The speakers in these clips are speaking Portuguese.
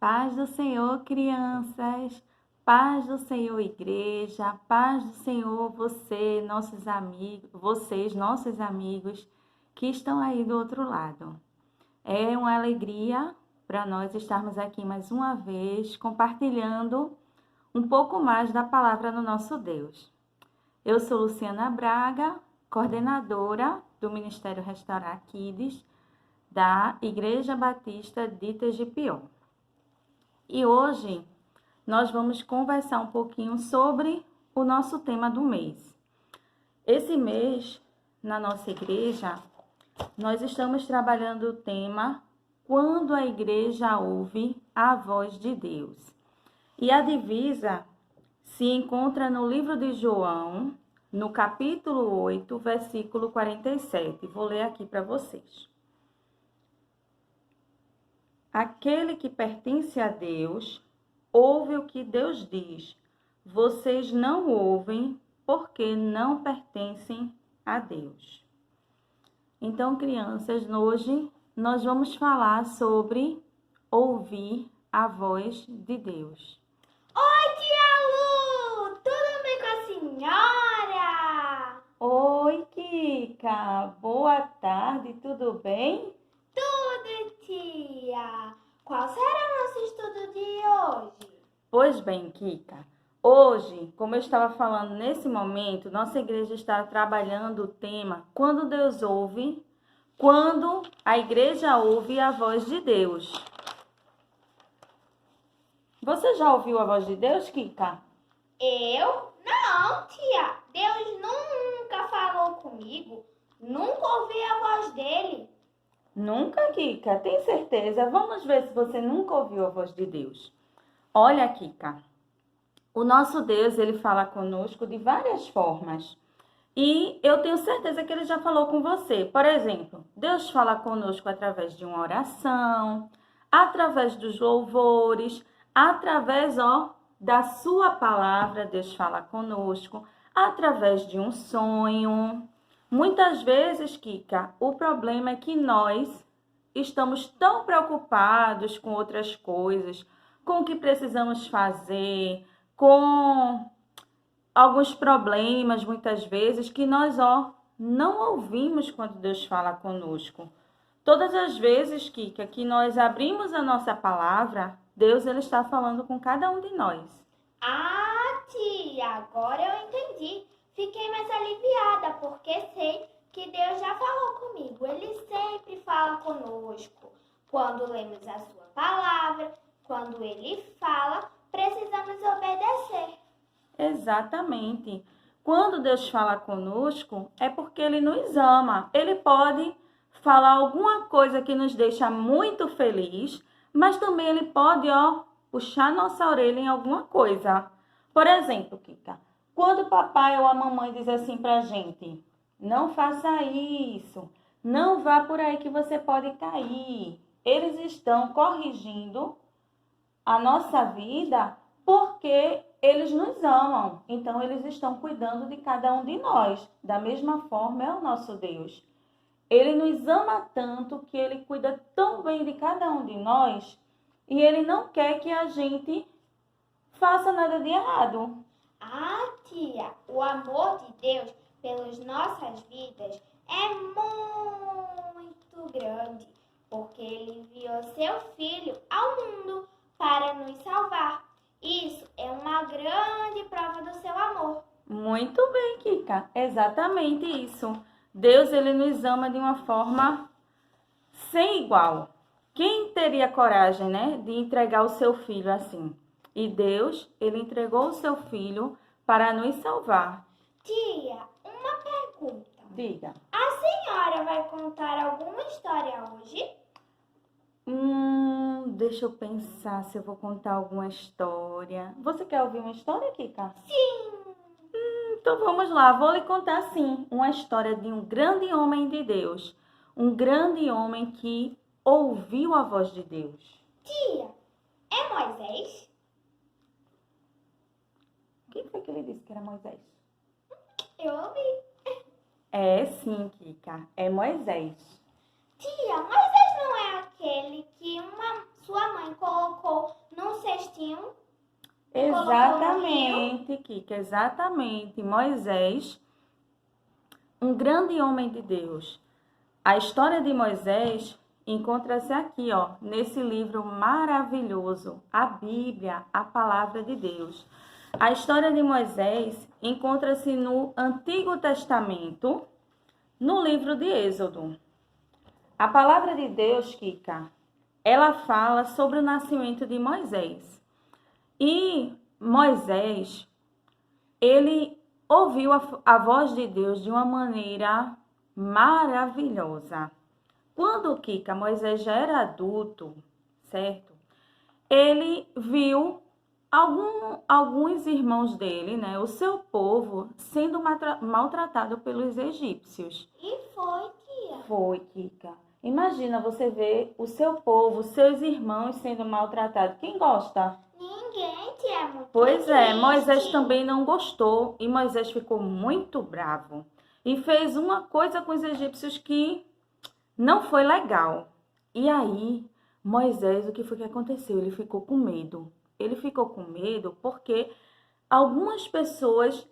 Paz do Senhor, crianças. Paz do Senhor, igreja. Paz do Senhor, vocês, nossos amigos que estão aí do outro lado. É uma alegria para nós estarmos aqui mais uma vez compartilhando um pouco mais da palavra do nosso Deus. Eu sou Luciana Braga, coordenadora do Ministério Restaurar Kids da Igreja Batista de Itegipió. E hoje nós vamos conversar um pouquinho sobre o nosso tema do mês. Esse mês, na nossa igreja, nós estamos trabalhando o tema Quando a Igreja Ouve a Voz de Deus. E a divisa se encontra no livro de João, no capítulo 8, versículo 47. Vou ler aqui para vocês. Aquele que pertence a Deus, ouve o que Deus diz. Vocês não ouvem porque não pertencem a Deus. Então, crianças, hoje nós vamos falar sobre ouvir a voz de Deus. Oi, tia Lu! Tudo bem com a senhora? Oi, Kika! Boa tarde, tudo bem? Tudo, tia! Qual será o nosso estudo de hoje? Pois bem, Kika, hoje, como eu estava falando nesse momento, nossa igreja está trabalhando o tema Quando Deus ouve, quando a igreja ouve a voz de Deus. Você já ouviu a voz de Deus, Kika? Eu? Não, tia! Deus nunca falou comigo. Nunca ouvi a voz dele. Nunca, Kika? Tem certeza? Vamos ver se você nunca ouviu a voz de Deus. Olha, Kika, o nosso Deus, ele fala conosco de várias formas. E eu tenho certeza que ele já falou com você. Por exemplo, Deus fala conosco através de uma oração, através dos louvores, através, da sua palavra, Deus fala conosco, através de um sonho. Muitas vezes, Kika, o problema é que nós estamos tão preocupados com outras coisas, com o que precisamos fazer, com alguns problemas, muitas vezes, que nós, não ouvimos quando Deus fala conosco. Todas as vezes, Kika, que nós abrimos a nossa palavra, Deus, ele está falando com cada um de nós. Ah, tia! Agora eu entendi. Fiquei mais aliviada porque sei que Deus já falou comigo. Ele sempre fala conosco. Quando lemos a sua palavra, quando ele fala, precisamos obedecer. Exatamente. Quando Deus fala conosco, é porque ele nos ama. Ele pode falar alguma coisa que nos deixa muito feliz, mas também ele pode, puxar nossa orelha em alguma coisa. Por exemplo, Kika, quando o papai ou a mamãe diz assim pra gente, não faça isso, não vá por aí que você pode cair. Eles estão corrigindo a nossa vida porque eles nos amam. Então, eles estão cuidando de cada um de nós. Da mesma forma, é o nosso Deus. Ele nos ama tanto que ele cuida tão bem de cada um de nós e ele não quer que a gente faça nada de errado. Ah, tia, o amor de Deus pelas nossas vidas é muito grande, porque ele enviou seu Filho ao mundo para nos salvar. Isso é uma grande prova do seu amor. Muito bem, Kika. Exatamente isso. Deus, ele nos ama de uma forma sem igual. Quem teria coragem, de entregar o seu filho assim? E Deus, ele entregou o seu filho para nos salvar. Tia, uma pergunta. Diga. A senhora vai contar alguma história hoje? Deixa eu pensar se eu vou contar alguma história. Você quer ouvir uma história, Kika? Sim! Então vamos lá, vou lhe contar sim uma história de um grande homem de Deus. Um grande homem que ouviu a voz de Deus. Tia, é Moisés? Quem foi que ele disse que era Moisés? Eu ouvi. É sim, Kika, é Moisés. Tia, Moisés não é aquele que uma sua mãe colocou num cestinho. Exatamente, Kika, exatamente. Moisés, um grande homem de Deus. A história de Moisés encontra-se aqui, ó, nesse livro maravilhoso, a Bíblia, a Palavra de Deus. A história de Moisés encontra-se no Antigo Testamento, no livro de Êxodo. A Palavra de Deus, Kika, ela fala sobre o nascimento de Moisés. E Moisés, ele ouviu a voz de Deus de uma maneira maravilhosa. Quando Kika, Moisés já era adulto, certo? Ele viu alguns irmãos dele, né, o seu povo, sendo maltratado pelos egípcios. E foi, tia. Foi, Kika. Imagina você ver o seu povo, seus irmãos sendo maltratados. Quem gosta? Ninguém, tia, é muito Pois é, triste. Moisés também não gostou e Moisés ficou muito bravo e fez uma coisa com os egípcios que não foi legal. E aí, Moisés, o que foi que aconteceu? Ele ficou com medo. Ele ficou com medo porque algumas pessoas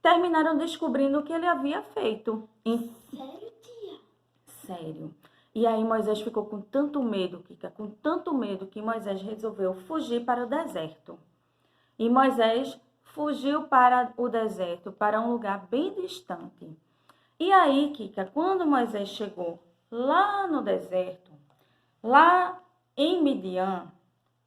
terminaram descobrindo o que ele havia feito. Sério, tia? Sério. E aí Moisés ficou com tanto medo, Kika, com tanto medo que Moisés resolveu fugir para o deserto. E Moisés fugiu para o deserto, para um lugar bem distante. E aí, Kika, quando Moisés chegou lá no deserto, lá em Midian,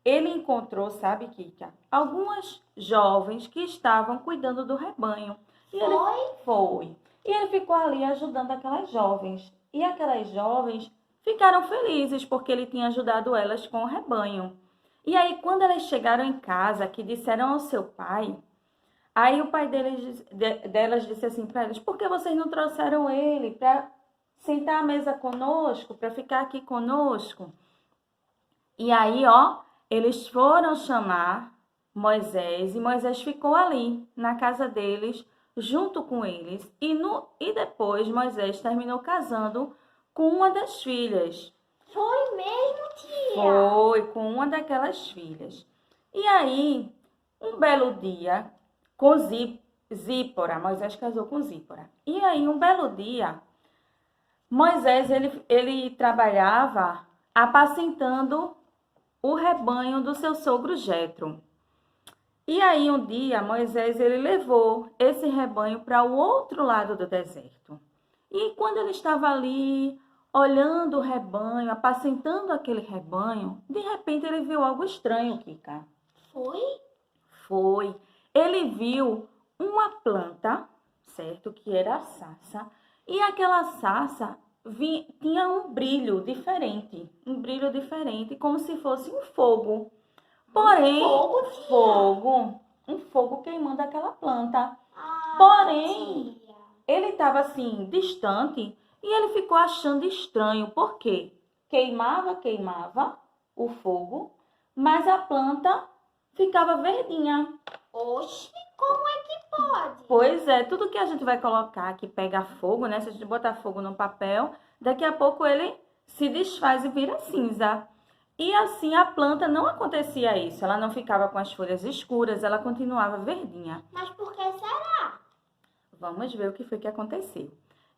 ele encontrou, sabe, Kika, algumas jovens que estavam cuidando do rebanho. E ele foi. E ele ficou ali ajudando aquelas jovens. E aquelas jovens ficaram felizes porque ele tinha ajudado elas com o rebanho. E aí, quando elas chegaram em casa, que disseram ao seu pai, aí o pai delas disse assim para eles: por que vocês não trouxeram ele para sentar à mesa conosco, para ficar aqui conosco? E aí, ó, eles foram chamar Moisés e Moisés ficou ali na casa deles, junto com eles. E depois Moisés terminou casando com uma das filhas. Foi mesmo, tia? Foi, com uma daquelas filhas. E aí, um belo dia, com Zípora, Moisés casou com Zípora. E aí, um belo dia, Moisés, ele trabalhava apacentando o rebanho do seu sogro Jetro. E aí, um dia, Moisés, ele levou esse rebanho para o outro lado do deserto. E quando ele estava ali, olhando o rebanho, apacentando aquele rebanho, de repente ele viu algo estranho, Kika. Foi? Foi. Ele viu uma planta, certo? Que era a sarça. E aquela sarça tinha um brilho diferente, como se fosse um fogo. Porém, um fogo queimando aquela planta. Porém, tia, ele estava assim, distante, e ele ficou achando estranho. Por quê? Queimava o fogo, mas a planta ficava verdinha. Oxe, como é que pode? Pois é, tudo que a gente vai colocar que pega fogo, né? Se a gente botar fogo no papel, daqui a pouco ele se desfaz e vira cinza. E assim a planta não acontecia isso, ela não ficava com as folhas escuras, ela continuava verdinha. Mas por que será? Vamos ver o que foi que aconteceu.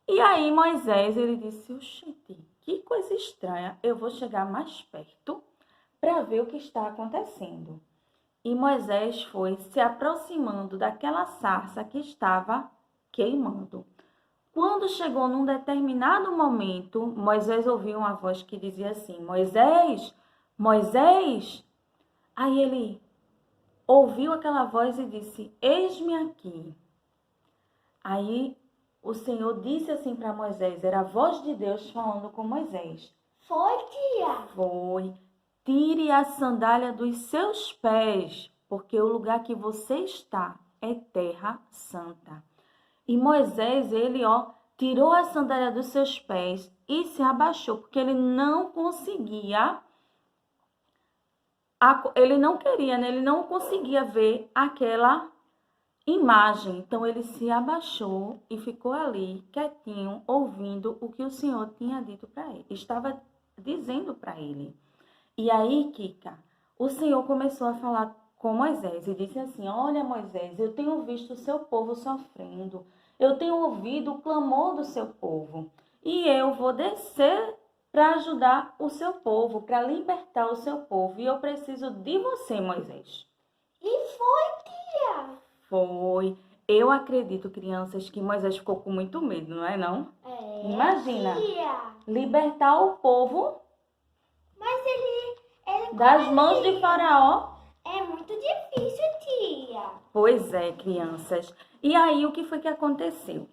E aí Moisés, ele disse: oxente, que coisa estranha, eu vou chegar mais perto para ver o que está acontecendo. E Moisés foi se aproximando daquela sarça que estava queimando. Quando chegou num determinado momento, Moisés ouviu uma voz que dizia assim: Moisés, Moisés. Aí ele ouviu aquela voz e disse: eis-me aqui. Aí o Senhor disse assim para Moisés, era a voz de Deus falando com Moisés. Foi, tia? Foi. Tire a sandália dos seus pés, porque o lugar que você está é terra santa. E Moisés, ele, ó, tirou a sandália dos seus pés e se abaixou, porque ele não conseguia, ele não queria, né? Ele não conseguia ver aquela imagem. Então ele se abaixou e ficou ali, quietinho, ouvindo o que o Senhor tinha dito para ele, estava dizendo para ele. E aí, Kika, o Senhor começou a falar com Moisés e disse assim: olha, Moisés, eu tenho visto o seu povo sofrendo, eu tenho ouvido o clamor do seu povo, e eu vou descer para ajudar o seu povo, para libertar o seu povo, e eu preciso de você, Moisés. E foi, tia? Foi. Eu acredito, crianças, que Moisés ficou com muito medo, não é não? Imagina, tia. libertar o povo Mas ele das mãos de Faraó. é muito difícil, tia. Pois é, crianças. E aí, o que foi que aconteceu?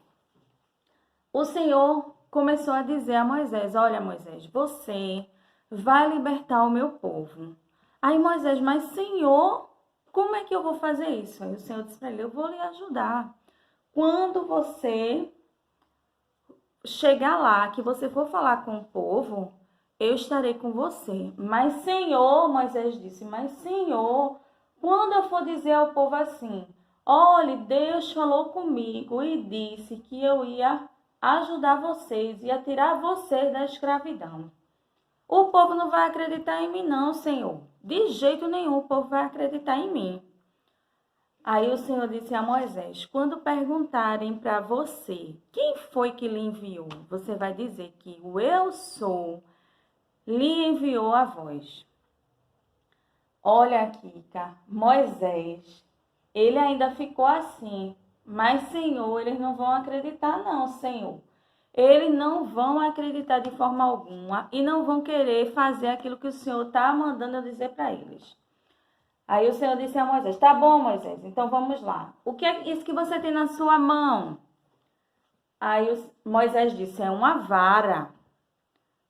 O Senhor começou a dizer a Moisés: olha, Moisés, você vai libertar o meu povo. Aí Moisés: mas Senhor, como é que eu vou fazer isso? Aí o Senhor disse para ele: eu vou lhe ajudar. Quando você chegar lá, que você for falar com o povo, eu estarei com você. Mas Senhor, Moisés disse, mas Senhor, quando eu for dizer ao povo assim: olhe, Deus falou comigo e disse que eu ia ajudar vocês, ia tirar vocês da escravidão. O povo não vai acreditar em mim não, Senhor. De jeito nenhum o povo vai acreditar em mim. Aí o Senhor disse a Moisés: quando perguntarem para você quem foi que lhe enviou, você vai dizer que o eu sou lhe enviou a voz. Olha, Kika, Moisés, ele ainda ficou assim, mas Senhor, eles não vão acreditar não, Senhor. Eles não vão acreditar de forma alguma e não vão querer fazer aquilo que o Senhor está mandando eu dizer para eles. Aí o Senhor disse a Moisés: tá bom, Moisés, então vamos lá. O que é isso que você tem na sua mão? Aí Moisés disse: é uma vara.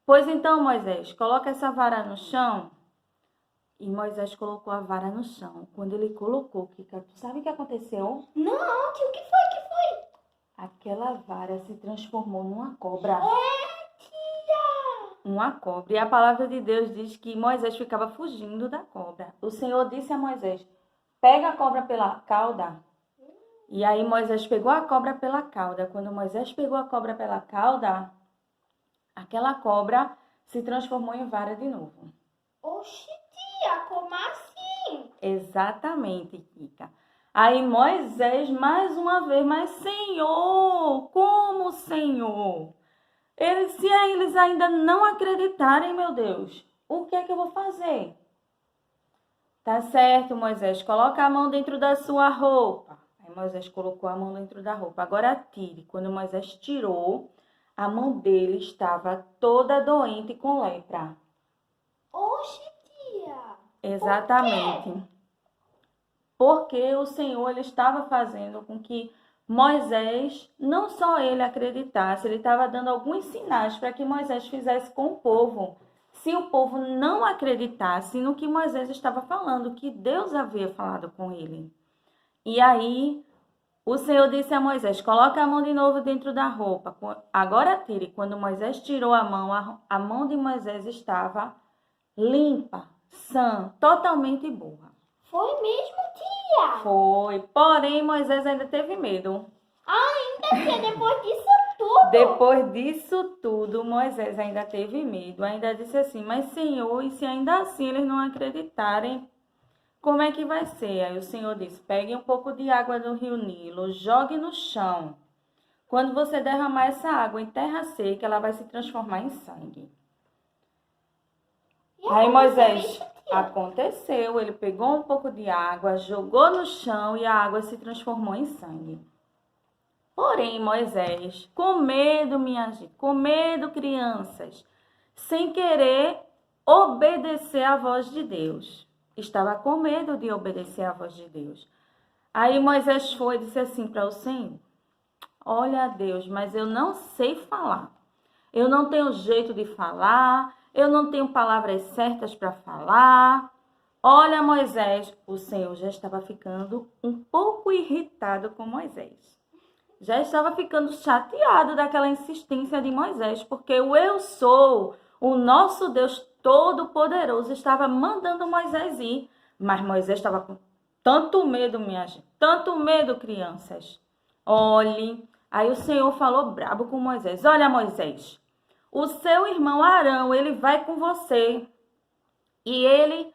Pois então, Moisés, coloca essa vara no chão. E Moisés colocou a vara no chão. Quando ele colocou, Kika, tu sabe o que aconteceu? Não, tia, o que foi? Aquela vara se transformou numa cobra. Tia! Uma cobra. E a palavra de Deus diz que Moisés ficava fugindo da cobra. O Senhor disse a Moisés: pega a cobra pela cauda. E aí Moisés pegou a cobra pela cauda. Quando Moisés pegou a cobra pela cauda, aquela cobra se transformou em vara de novo. Oxi, tia, como assim? Exatamente, Kika. Aí Moisés, mais uma vez: mas Senhor, como Senhor? Se eles ainda não acreditarem, meu Deus, o que é que eu vou fazer? Tá certo, Moisés, coloca a mão dentro da sua roupa. Aí Moisés colocou a mão dentro da roupa. Agora tire. Quando Moisés tirou, a mão dele estava toda doente com lepra. Oxi, tia. Exatamente. Porque o Senhor ele estava fazendo com que Moisés, não só ele acreditasse, ele estava dando alguns sinais para que Moisés fizesse com o povo. Se o povo não acreditasse no que Moisés estava falando, que Deus havia falado com ele. E aí, o Senhor disse a Moisés: coloca a mão de novo dentro da roupa. Agora tire. Quando Moisés tirou a mão de Moisés estava limpa, sã, totalmente boa. Foi mesmo, tia? Foi. Porém, Moisés ainda teve medo. Ainda, tia, depois disso tudo? Depois disso tudo, Moisés ainda teve medo. Ainda disse assim: mas Senhor, e se ainda assim eles não acreditarem, como é que vai ser? Aí o Senhor disse: pegue um pouco de água do rio Nilo, jogue no chão. Quando você derramar essa água em terra seca, ela vai se transformar em sangue. Aí Moisés, aconteceu, ele pegou um pouco de água, jogou no chão e a água se transformou em sangue. Porém, Moisés, com medo, minha gente, com medo, crianças, sem querer obedecer à voz de Deus. Estava com medo de obedecer à voz de Deus. Aí Moisés foi e disse assim para o Senhor: olha, Deus, mas eu não sei falar. Eu não tenho jeito de falar. Eu não tenho palavras certas para falar. Olha, Moisés, o Senhor já estava ficando um pouco irritado com Moisés. Já estava ficando chateado daquela insistência de Moisés, porque o eu sou, o nosso Deus Todo-Poderoso, estava mandando Moisés ir. Mas Moisés estava com tanto medo, minha gente, tanto medo, crianças. Olhe, aí o Senhor falou brabo com Moisés: olha, Moisés, o seu irmão Arão, ele vai com você. e ele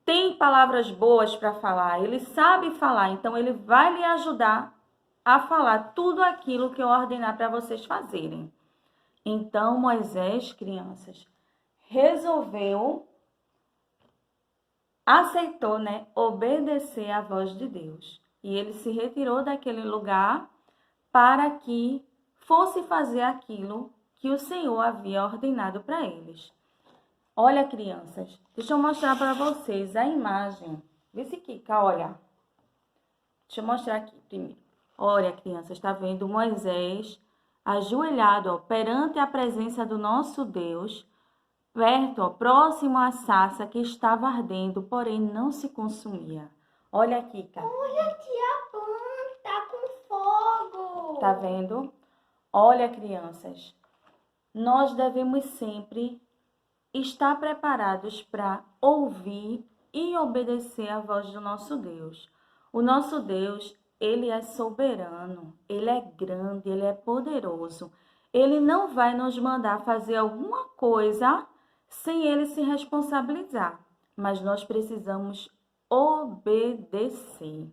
tem palavras boas para falar, ele sabe falar, então ele vai lhe ajudar a falar tudo aquilo que eu ordenar para vocês fazerem. Então Moisés, crianças, aceitou, obedecer à voz de Deus. E ele se retirou daquele lugar para que fosse fazer aquilo que o Senhor havia ordenado para eles. Olha, crianças, deixa eu mostrar para vocês a imagem. Vê se Kika, olha. Deixa eu mostrar aqui primeiro. Olha, crianças, está vendo Moisés ajoelhado, perante a presença do nosso Deus, perto, próximo à sarça que estava ardendo, porém não se consumia. Olha, Kika. Olha, tia Pan, tá com fogo. Tá vendo? Olha, crianças, nós devemos sempre estar preparados para ouvir e obedecer à voz do nosso Deus. O nosso Deus, ele é soberano, ele é grande, ele é poderoso. Ele não vai nos mandar fazer alguma coisa sem ele se responsabilizar, mas nós precisamos obedecer.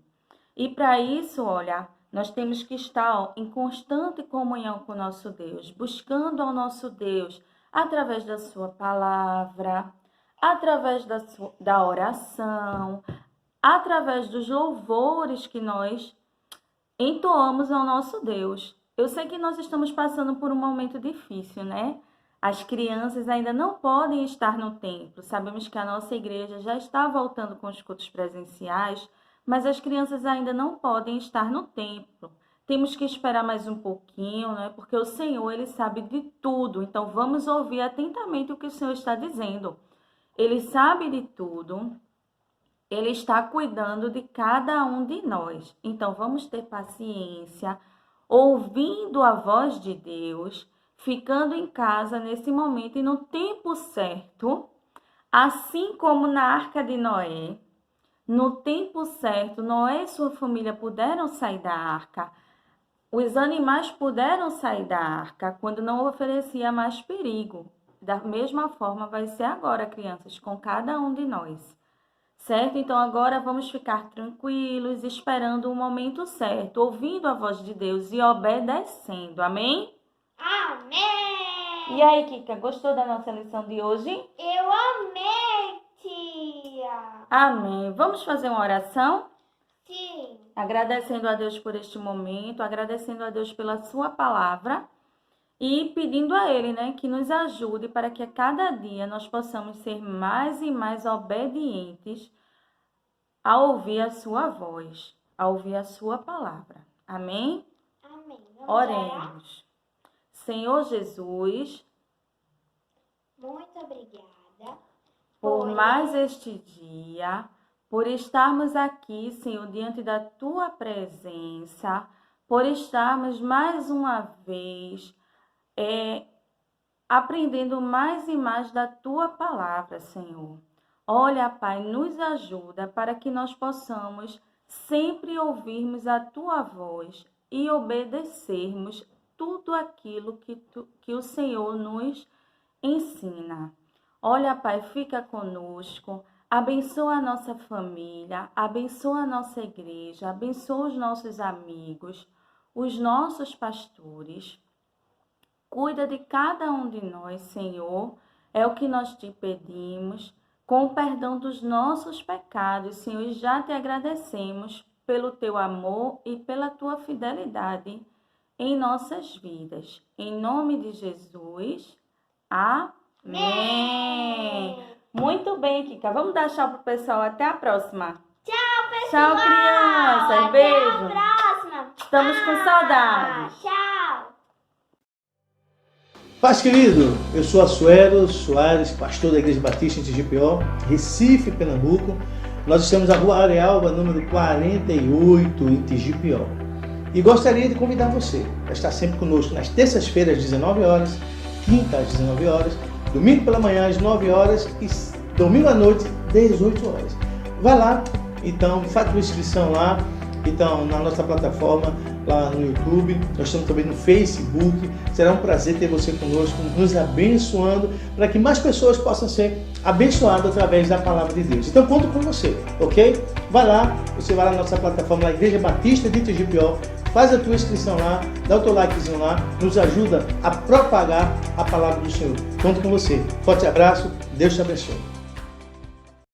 E para isso, olha, nós temos que estar em constante comunhão com o nosso Deus, buscando ao nosso Deus através da sua palavra, através da oração, através dos louvores que nós entoamos ao nosso Deus. Eu sei que nós estamos passando por um momento difícil, né? As crianças ainda não podem estar no templo. Sabemos que a nossa igreja já está voltando com os cultos presenciais, mas as crianças ainda não podem estar no templo. Temos que esperar mais um pouquinho, né? Porque o Senhor, ele sabe de tudo. Então, vamos ouvir atentamente o que o Senhor está dizendo. Ele sabe de tudo. Ele está cuidando de cada um de nós. Então, vamos ter paciência, ouvindo a voz de Deus, ficando em casa nesse momento e no tempo certo, assim como na Arca de Noé. No tempo certo, Noé e sua família puderam sair da arca. Os animais puderam sair da arca quando não oferecia mais perigo. Da mesma forma vai ser agora, crianças, com cada um de nós. Certo? Então agora vamos ficar tranquilos, esperando o momento certo, ouvindo a voz de Deus e obedecendo. Amém? Amém! E aí, Kika, gostou da nossa lição de hoje? Eu amei, tia! Amém. Vamos fazer uma oração? Sim! Agradecendo a Deus por este momento, agradecendo a Deus pela sua palavra e pedindo a Ele, que nos ajude para que a cada dia nós possamos ser mais e mais obedientes a ouvir a sua voz, a ouvir a sua palavra. Amém? Amém. Oremos. Senhor Jesus, muito obrigada por mais este dia, por estarmos aqui, Senhor, diante da Tua presença, por estarmos mais uma vez aprendendo mais e mais da Tua palavra, Senhor. Olha, Pai, nos ajuda para que nós possamos sempre ouvirmos a Tua voz e obedecermos tudo aquilo que o Senhor nos ensina. Olha, Pai, fica conosco, abençoa a nossa família, abençoa a nossa igreja, abençoa os nossos amigos, os nossos pastores. Cuida de cada um de nós, Senhor, é o que nós te pedimos, com o perdão dos nossos pecados, Senhor, e já te agradecemos pelo teu amor e pela tua fidelidade em nossas vidas. Em nome de Jesus, amém. Muito bem, Kika. Vamos dar tchau pro pessoal. Até a próxima. Tchau, pessoal. Tchau, crianças. Até Beijo. a próxima. Estamos com saudades. Tchau. Paz, querido, eu sou Assuero Soares, pastor da Igreja Batista em TGPO, Recife, Pernambuco. Nós estamos na Rua Arealva, número 48, em TGPO. E gostaria de convidar você a estar sempre conosco nas terças-feiras, às 19 horas, quinta, às 19 horas, domingo pela manhã, às 9 horas e domingo à noite, 18 horas. Vai lá, então, faz tua inscrição lá, então, na nossa plataforma, lá no YouTube, nós estamos também no Facebook. Será um prazer ter você conosco, nos abençoando, para que mais pessoas possam ser abençoadas através da palavra de Deus. Então conto com você, ok? Vai lá, você vai lá na nossa plataforma, na Igreja Batista de Itigipió, faz a tua inscrição lá, dá o teu likezinho lá, nos ajuda a propagar a palavra do Senhor. Conto com você. Forte abraço, Deus te abençoe.